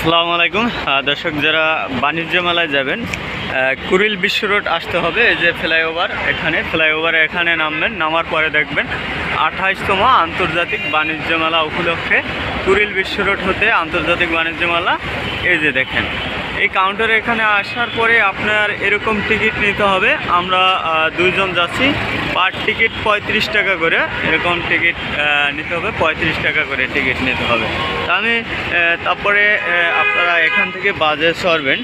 আসসালামু আলাইকুম দর্শক, যারা বাণিজ্য মেলায় যাবেন কুড়িল বিশ্ব রোড আসতে হবে। এই যে ফ্লাইওভার, ফ্লাইওভারে এখানে নামবেন। নামার পরে দেখবেন 28তম আন্তর্জাতিক বাণিজ্য মেলা উপলক্ষে কুড়িল বিশ্ব রোড হতে আন্তর্জাতিক বাণিজ্য মেলা। এই যে দেখেন এই কাউন্টারে এখানে আসার পরে আপনার এরকম টিকিট নিতে হবে। আমরা দুইজন যাচ্ছি, পার টিকিট 35 টাকা করে, এরকম টিকিট নিতে হবে। 35 টাকা করে টিকিট নিতে হবে। তারপরে আপনারা এখান থেকে বাসে চড়বেন।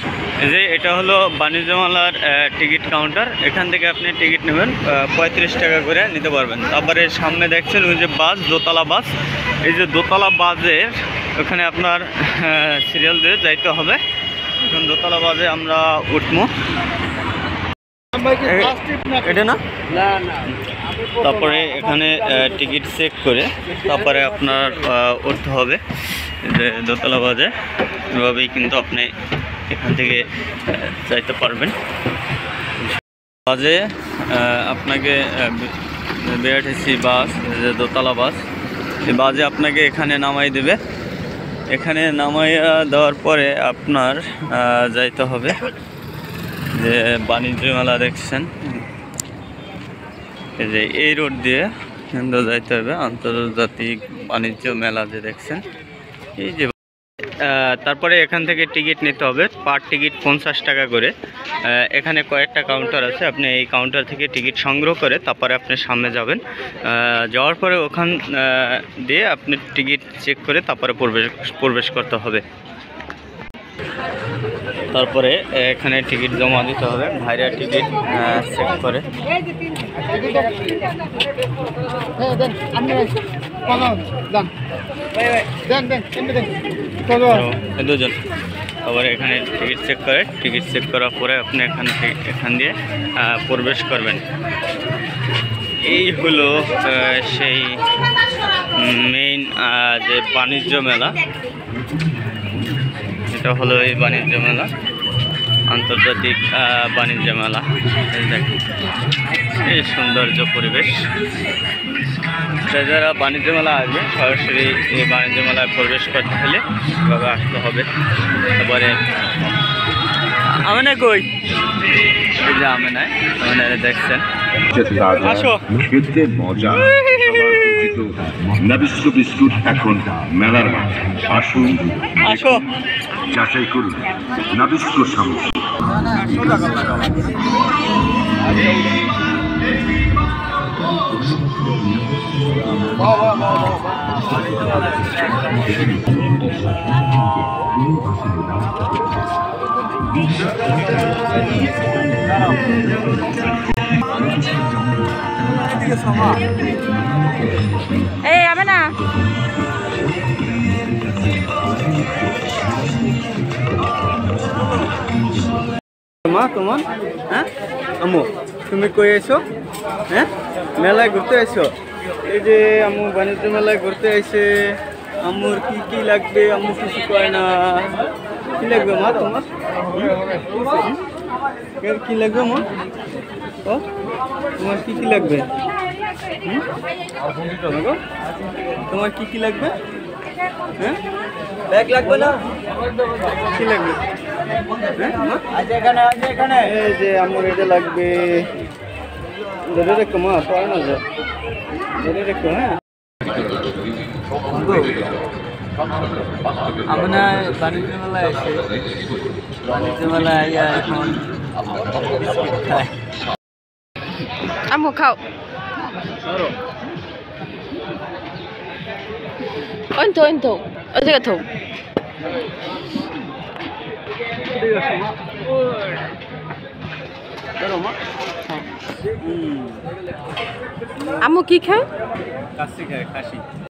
যে এটা হলো বাণিজ্য মেলার টিকিট কাউন্টার, এখান থেকে আপনি টিকিট নেবেন, 35 টাকা করে নিতে পারবেন। তারপরে সামনে দেখছেন ওই যে বাস, দোতলা বাস। এই যে দোতলা বাসের ওখানে আপনার সিরিয়াল দিয়ে যাইতে হবে। এখন দোতলা বাসে আমরা উঠবো, এটা না। তারপরে এখানে টিকিট চেক করে তারপরে আপনার উঠতে হবে যে দোতলা বাসে। এভাবেই কিন্তু আপনি এখান থেকে যাইতে পারবেন। বাসে আপনাকে বিআরটিসি বাস, যে দোতলা বাস, এই বাসে আপনাকে এখানে নামাই দেবে। এখানে নামাইয়া দেওয়ার পরে আপনার যাইতে হবে যে বাণিজ্য মেলা দেখছেন, এই যে এই রোড দিয়ে কিন্তু যাইতে হবে আন্তর্জাতিক বাণিজ্য মেলা যে দেখছেন। এই যে তারপরে এখান থেকে টিকিট নিতে হবে, পার টিকিট 50 টাকা করে। এখানে কয়েকটা কাউন্টার আছে, আপনি এই কাউন্টার থেকে টিকিট সংগ্রহ করে তারপরে আপনি সামনে যাবেন। যাওয়ার পরে ওখান দিয়ে আপনি টিকিট চেক করে তারপরে প্রবেশ করতে হবে। তারপরে এখানে টিকিট জমা দিতে হবে, ভাইরা টিকিট চেক করে। দুজন তারপরে এখানে টিকিট চেক করে, টিকিট চেক করার পরে আপনি এখান দিয়ে প্রবেশ করবেন। এই হলো সেই মেইন যে বাণিজ্য মেলা। এটা হলো এই বাণিজ্য মেলা, আন্তর্জাতিক বাণিজ্য মেলা। এই সৌন্দর্য পরিবেশ। যারা বাণিজ্য মেলা আসবে সরাসরি এই বাণিজ্য মেলায় প্রবেশ করতে হলে এভাবে আসতে হবে। তারপরে আমেনা কই, এই যে আমেনায় দেখছেন। আসো, খেতে মজা। নাবিস্ক বিস্কুট এখন মেলার মাঠে। আসুন, আসো, যাচাই করুন নাবিস্ক সামগ্রী। এই আবে না মা তোমার, হ্যাঁ আম্মু তুমি কই আইছো? হ্যাঁ মেলায় ঘুরতে আইছো? এই যে আম্মু বাণিজ্য মেলায় ঘুরতে আইছে। আম্মুর কি লাগবে? আম্মু কিছু কয় না। কি লাগবে মা তোমার? কি লাগবে মা? ও তোমার কি লাগবে? তোমার কি লাগবে? হ্যাঁ ব্যাগ লাগবে না? কি লাগবে? এই যে আমার এটা লাগবে, ধরে রেখো মা, পড়ে না যায়, ধরে রেখো। হ্যাঁ আমরা বাণিজ্য মেলায় এসে বাণিজ্য মেলায় এখন বিস্কিট খাই। আম্মু খাও। অন্ত ওই জায়গা থাও। আম্মু কি খায়? খাসি খায়, খাসি।